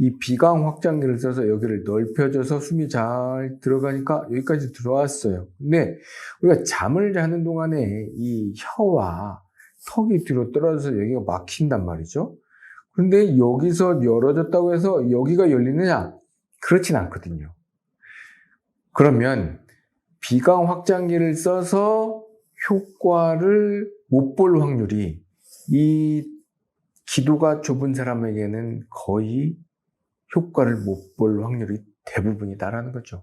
이 비강 확장기를 써서 여기를 넓혀줘서 숨이 잘 들어가니까 여기까지 들어왔어요. 근데 우리가 잠을 자는 동안에 이 혀와 턱이 뒤로 떨어져서 여기가 막힌단 말이죠. 그런데 여기서 열어졌다고 해서 여기가 열리느냐? 그렇진 않거든요. 그러면 비강 확장기를 써서 효과를 못 볼 확률이 이 기도가 좁은 사람에게는 거의 효과를 못 볼 확률이 대부분이다라는 거죠.